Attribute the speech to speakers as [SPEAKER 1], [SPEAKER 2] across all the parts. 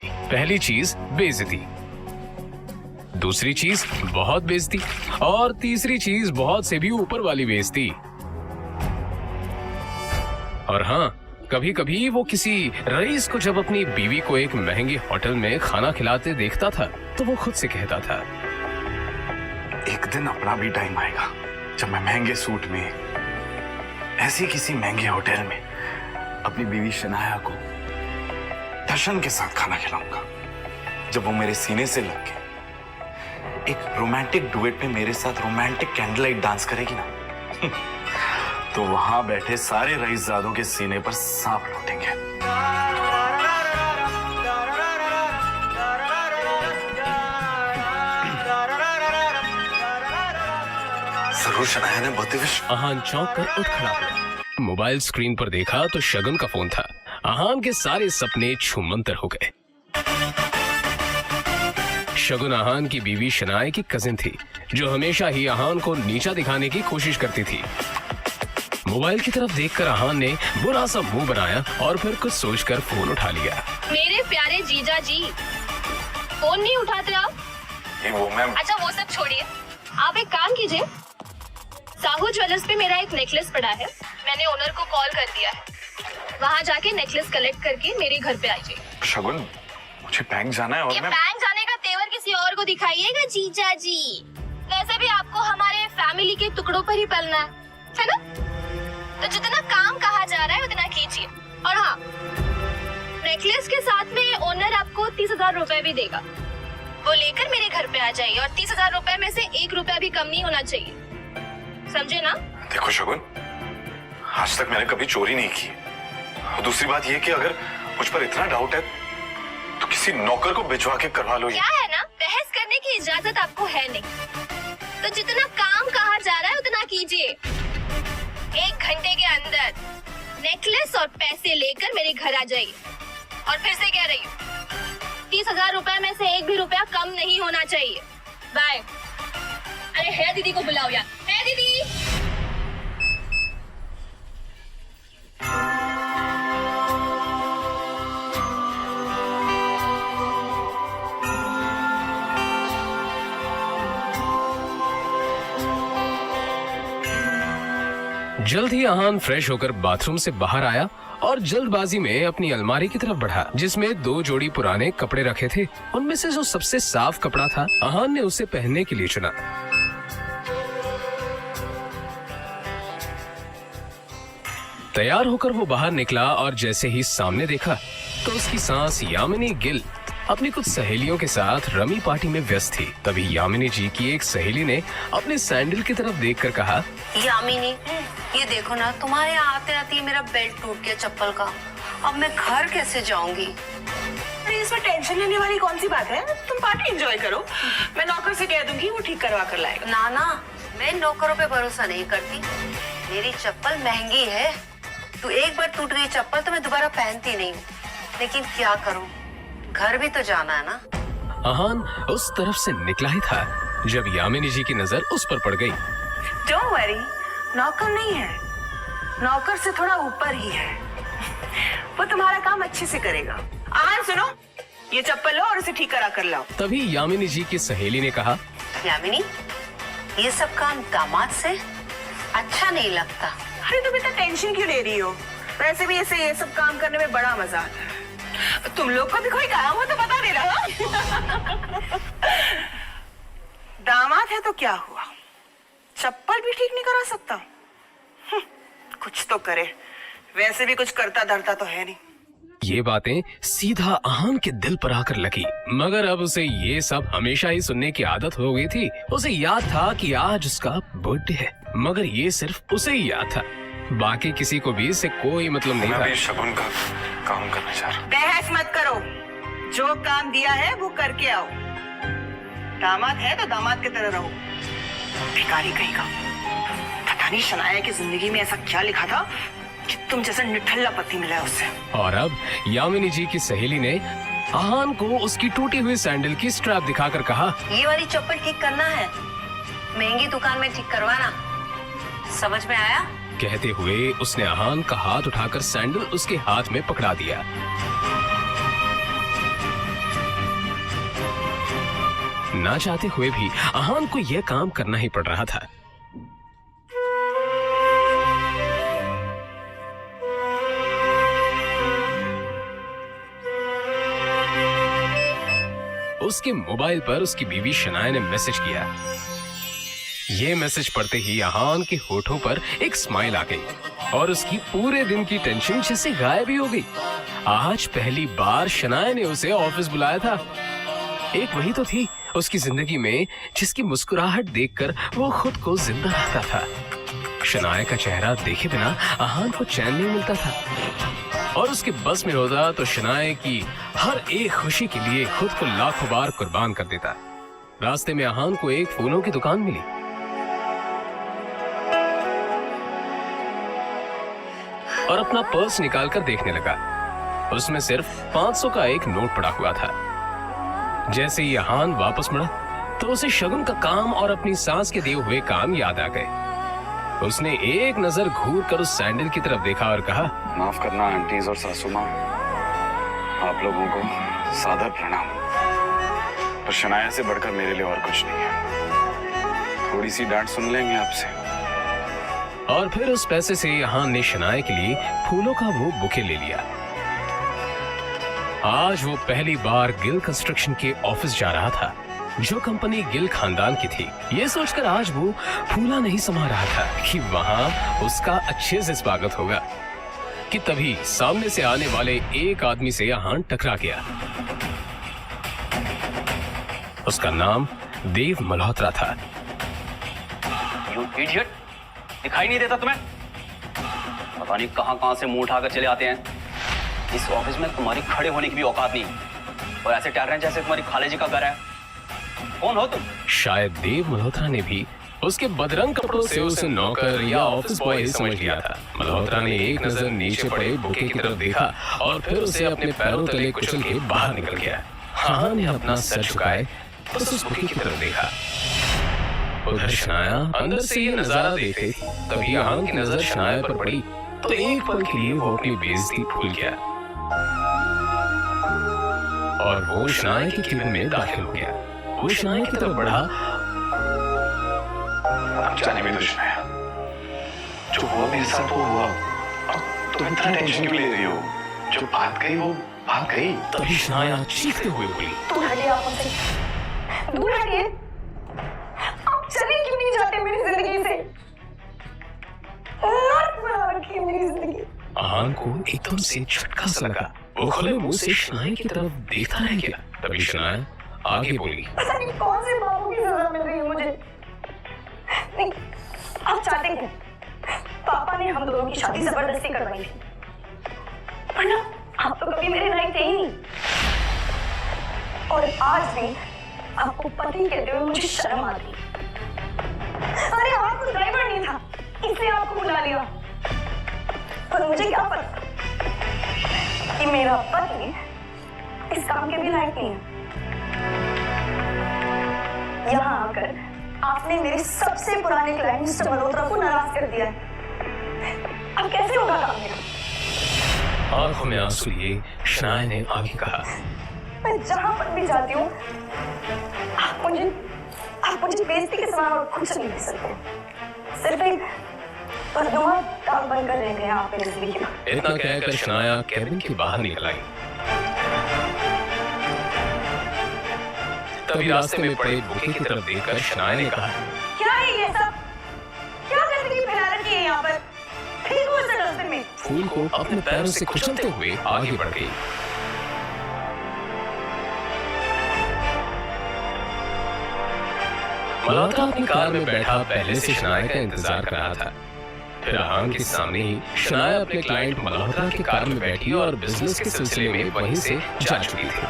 [SPEAKER 1] पहली चीज बेइज्जती, दूसरी चीज बहुत बेइज्जती और तीसरी चीज बहुत से भी ऊपर वाली बेइज्जती। और हाँ, कभी कभी वो किसी रईस को जब अपनी बीवी को एक महंगे होटल में खाना खिलाते देखता था तो वो खुद से कहता था,
[SPEAKER 2] एक दिन अपना भी टाइम आएगा जब मैं महंगे सूट में ऐसी किसी महंगे होटल में अपनी बीवी शनाया को दर्शन के साथ खाना खिलाऊंगा। जब वो मेरे सीने से लग के एक रोमांटिक डुएट पे मेरे साथ रोमांटिक कैंडल लाइट डांस करेगी ना तो वहां बैठे सारे रईसजादों के सीने पर सांप लौटेंगे। जरूर शनाया ने बहुत
[SPEAKER 1] आहान चौंक कर उठ खड़ा हुआ। मोबाइल स्क्रीन पर देखा तो शगुन का फोन था। आहान के सारे सपने छूमंतर हो गए। शगुन आहान की बीवी शनाया की कजिन थी जो हमेशा ही आहान को नीचा दिखाने की कोशिश करती थी। मोबाइल की तरफ देखकर आहान ने बुरा सा मुंह बनाया और फिर कुछ सोचकर फोन उठा लिया।
[SPEAKER 3] मेरे प्यारे जीजा जी, फोन नहीं उठाते आप?
[SPEAKER 2] वो मैम।
[SPEAKER 3] अच्छा वो सब छोड़िए, आप एक काम कीजिए, साहू ज्वेलर्स पे मेरा एक नेकलेस पड़ा है, मैंने ओनर को कॉल कर दिया है, वहाँ जाके नेकलेस कलेक्ट करके मेरे घर पे आइए।
[SPEAKER 2] शगुन, मुझे बैंक जाना है और
[SPEAKER 3] ये
[SPEAKER 2] मैं
[SPEAKER 3] बैंक जाने का तेवर किसी और को दिखाइएगा जीजा जी। वैसे भी आपको हमारे फैमिली के टुकड़ों पर ही पलना है ना? तो जितना काम कहा जा रहा है उतना कीजिए। और हाँ, नेकलेस के साथ में ओनर आपको 30,000 रुपए भी देगा, वो लेकर मेरे घर पे आ जाइए और 30,000 रुपए में से 1 रुपया भी कम नहीं होना चाहिए, समझे ना?
[SPEAKER 2] देखो शगुन, आज तक मैंने कभी चोरी नहीं की और दूसरी बात ये कि अगर मुझ पर इतना डाउट है तो किसी नौकर को भिजवा के करवा लो।
[SPEAKER 3] क्या है ना, बहस करने की इजाजत आपको है नहीं, तो जितना काम कहा जा रहा है उतना कीजिए। 1 घंटे के अंदर नेकलेस और पैसे लेकर मेरे घर आ जाइए। और फिर से कह रही हूँ, 30,000 रुपए में से 1 भी रुपया कम नहीं होना चाहिए। बाय। अरे है दीदी को बुलाओ यार, है दीदी।
[SPEAKER 1] जल्द ही आहान फ्रेश होकर बाथरूम से बाहर आया और जल्दबाजी में अपनी अलमारी की तरफ बढ़ा जिसमें 2 जोड़ी पुराने कपड़े रखे थे। उनमें से जो सबसे साफ कपड़ा था आहान ने उसे पहनने के लिए चुना। तैयार होकर वो बाहर निकला और जैसे ही सामने देखा तो उसकी सांस यामिनी गिल अपनी कुछ सहेलियों के साथ रमी पार्टी में व्यस्त थी। तभी यामिनी जी की एक सहेली ने अपने सैंडल की तरफ देखकर कहा,
[SPEAKER 4] यामिनी, ये देखो ना, तुम्हारे यहाँ आते आते ही मेरा बेल्ट टूट गया चप्पल का। अब मैं घर कैसे जाऊंगी?
[SPEAKER 5] अरे इसमें टेंशन लेने वाली कौन सी बात है? तुम पार्टी एंजॉय करो, मैं नौकर से कह दूंगी, वो ठीक करवा कर लाएगा।
[SPEAKER 4] ना ना, मैं नौकरों पे भरोसा नहीं करती। मेरी चप्पल महंगी है, तो एक बार टूट गई चप्पल तो मैं दोबारा पहनती नहीं हूँ। लेकिन क्या करूँ, घर भी तो जाना है ना।
[SPEAKER 1] आहान उस तरफ से निकला ही था जब यामिनी जी की नजर उस पर पड़ गई।
[SPEAKER 5] डोंट वरी, नौकर नहीं है, नौकर से थोड़ा ऊपर ही है, वो तुम्हारा काम अच्छे से करेगा। आहान सुनो, ये चप्पल लो और उसे ठीक करा कर लाओ।
[SPEAKER 1] तभी यामिनी जी की सहेली ने कहा,
[SPEAKER 4] यामिनी, ये सब काम दामाद से अच्छा नहीं लगता।
[SPEAKER 5] अरे तुम इतना टेंशन क्यों ले रही हो? वैसे भी ऐसे ये सब काम करने में बड़ा मजा आता है। तुम लोग को भी कोई काम हो तो बता देना। दामाद है तो क्या हुआ, चप्पल भी ठीक नहीं करा सकता? कुछ तो करे, वैसे भी कुछ करता धरता तो है नहीं।
[SPEAKER 1] ये बातें सीधा आहान के दिल पर आकर लगी, मगर अब उसे ये सब हमेशा ही सुनने की आदत हो गई थी। उसे याद था कि आज उसका बर्थडे है, मगर ये सिर्फ उसे ही याद था, बाकी किसी को भी इससे कोई मतलब नहीं था।
[SPEAKER 2] शगुन का काम करना चाह रहा।
[SPEAKER 5] बहस मत करो, जो काम दिया है वो करके आओ। दामाद है तो दामाद की तरह रहो। भिखारी कहीं का, पता नहीं शनाया की जिंदगी में ऐसा क्या लिखा था कि तुम जैसा निठल्ला पति मिला है उससे।
[SPEAKER 1] और अब यामिनी जी की सहेली ने आहान को उसकी टूटी हुई सैंडल की स्ट्रैप दिखाकर कहा,
[SPEAKER 4] ये वाली चप्पल ठीक करना है, महंगी दुकान में ठीक करवाना। समझ में आया?
[SPEAKER 1] कहते हुए उसने आहान का हाथ उठाकर सैंडल उसके हाथ में पकड़ा दिया। ना चाहते हुए भी आहान को यह काम करना ही पड़ रहा था। उसके मोबाइल पर उसकी बीवी शनाया ने मैसेज किया। ये मैसेज पढ़ते ही आहान के होठों पर एक स्माइल आ गई और उसकी पूरे दिन की टेंशन जैसे गायब ही हो गई। आज पहली बार शनाया ने उसे ऑफिस बुलाया था। एक वही तो थी उसकी जिंदगी में जिसकी मुस्कुराहट देखकर वो खुद को जिंदा रखता था। शनाया का चेहरा देखे बिना आहान को चैन नहीं मिलता था और उसके बस में होता तो शनाया की हर एक खुशी के लिए खुद को लाखों बार कुर्बान कर देता। रास्ते में आहान को एक फूलों की दुकान मिली और अपना पर्स निकालकर देखने लगा। उसमें सिर्फ 500 का एक नोट पड़ा हुआ था। जैसे ही आहान वापस मुड़ा तो उसे शगुन का काम और अपनी सास के दिए हुए काम याद आ गए। उसने एक नजर घूर कर उस सैंडल की तरफ देखा और कहा,
[SPEAKER 2] माफ करना आंटीज और सासू माँ, आप लोगों को सादर प्रणाम। पर शनाया से बढ़कर मेरे लिए और कुछ नहीं है। थोड़ी सी डांट सुन लेंगे आपसे।
[SPEAKER 1] और फिर उस पैसे से आहान ने शनाया के लिए फूलों का वो बुके ले लिया। आज वो पहली बार गिल कंस्ट्रक्शन के ऑफिस जा रहा था, जो कंपनी गिल खानदान की थी। ये सोचकर आज वो फूला नहीं समा रहा था कि वहां उसका अच्छे से स्वागत होगा कि तभी सामने से आने वाले एक आदमी से आहान टकरा गया। उसका नाम देव मल्होत्रा था।
[SPEAKER 6] You idiot! दिखाई नहीं देता तुम्हें? पता नहीं कहां से मुंह उठाकर चले आते हैं। इस ऑफिस में तुम्हारी खड़े होने की भी औकात नहीं और ऐसे टहल रहे हैं जैसे तुम्हारी खाले जी का घर है। कौन हो तुम?
[SPEAKER 1] शायद देव मल्होत्रा ने भी उसके बदरंग कपड़ों से उसे नौकर या ऑफिस बॉय समझ लिया था। मल्होत्रा ने एक नजर नीचे पड़े बुके की तरफ देखा और फिर उसे अपने पैरों तले कुचल के बाहर निकल गया। आहान ने अपना सर झुकाए बस उस बुके की तरफ देखा। उधर शनाया अंदर से ये नजारा देख रही थी। तभी आहान की नजर शनाया पर पड़ी तो एक पल के लिए वो अपनी बेइज्जती भूल गया और वो शनाया के केबिन में दाखिल हो गया। वो शनाया की तरफ बढ़ा।
[SPEAKER 2] अब जाने में तो शनाया, जो हुआ मेरे साथ वो हुआ। अब तुम इतना टेंशन क्यों ले रही हो? जो बात गई वो बात गई।
[SPEAKER 1] तभी शनाया चीखते हुए बोली,
[SPEAKER 7] दूर हटिए, आप हमसे दूर हटिए। आप चले क्यों नहीं जाते मेरी जिंदगी से? मत बना रखिए मेरी जिंदगी।
[SPEAKER 1] आहान को एकदम से झटका सा लगा। वो खुले मुंह से शनाया की तरफ देखता रह गया। तभी शनाया आगे बोली,
[SPEAKER 7] पता नहीं कौन से बाबू की सजा मिल रही है मुझे। नहीं, आप चाहते हैं पापा ने हम दोनों की शादी जबरदस्ती करवाई थी, वरना आप तो कभी मेरे लायक थे ही नहीं। और आज भी आपको पति कहते हुए मुझे शर्म आती। अरे आपको ड्राइवर नहीं था इसलिए आपको बुला लिया, पर मुझे क्या पता कि मेरा पति इस काम के भी लायक नहीं है। यहाँ आकर आपने मेरे सबसे पुराने क्लाइंट मिस्टर मल्होत्रा को नाराज कर दिया है। अब कैसे होगा काम मेरा?
[SPEAKER 1] आंखों में आंसू लिए शनाया ने आगे कहा,
[SPEAKER 7] मैं जहां पर भी जाती हूँ आप मुझे बेइज्जती के समान और कुछ नहीं दे सकते। सिर्फ एक बदनुमा दाग बनकर रह गए आप मेरी जिंदगी में।
[SPEAKER 1] इतना कहकर शनाया कैबिन के बाहर निकल आई। तभी रास्ते में पड़े बुके की तरफ देखकर शनाया ने कहा,
[SPEAKER 7] क्या है ये सब? क्या गंदगी फैला रखी है यहाँ पर? फेंको इसे रास्ते में।
[SPEAKER 1] फूल को अपने पैरों से कुचलते हुए आगे बढ़ गई। मल्होत्रा अपनी कार में बैठा पहले से शनाया का इंतजार कर रहा था। फिर आहान के सामने ही शनाया अपने क्लाइंट मल्होत्रा की कार में बैठी और बिजनेस के सिलसिले में वहीं से जा चुकी थी।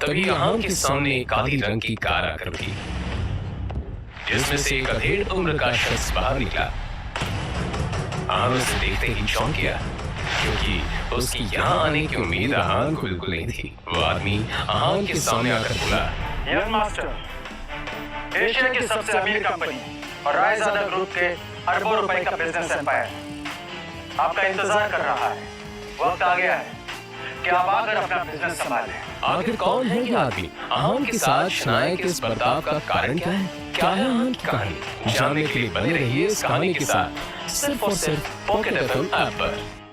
[SPEAKER 1] तभी आहान के सामने एक काली रंग की कार आकर रुकी, जिसमें से एक अधेड़ उम्र का शख्स बाहर निकला। आहान उसे देखते ही चौंक गया, क्योंकि उसकी यहाँ आने की उम्मीद आहान को बिल्कुल नहीं थी। वो आदमी आहान के सामने आकर बोला,
[SPEAKER 8] यंग मास्टर, एशिया की सबसे अमीर कंपनी और रायजादा ग्रुप के अरबों रुपए का बिजनेस एम्पायर आपका इंतजार कर रहा है। वक्त आ गया है कि आप आकर अपना बिजनेस संभालें।
[SPEAKER 1] आखिर कौन है ये आदमी? अहान के साथ शनाया के इस बर्ताव का कारण क्या है? क्या है अहान की कहानी? जानने के लिए बने रहिए इस कहानी के साथ, सिर्फ और सिर्फ पॉकेट FM ऐप पर।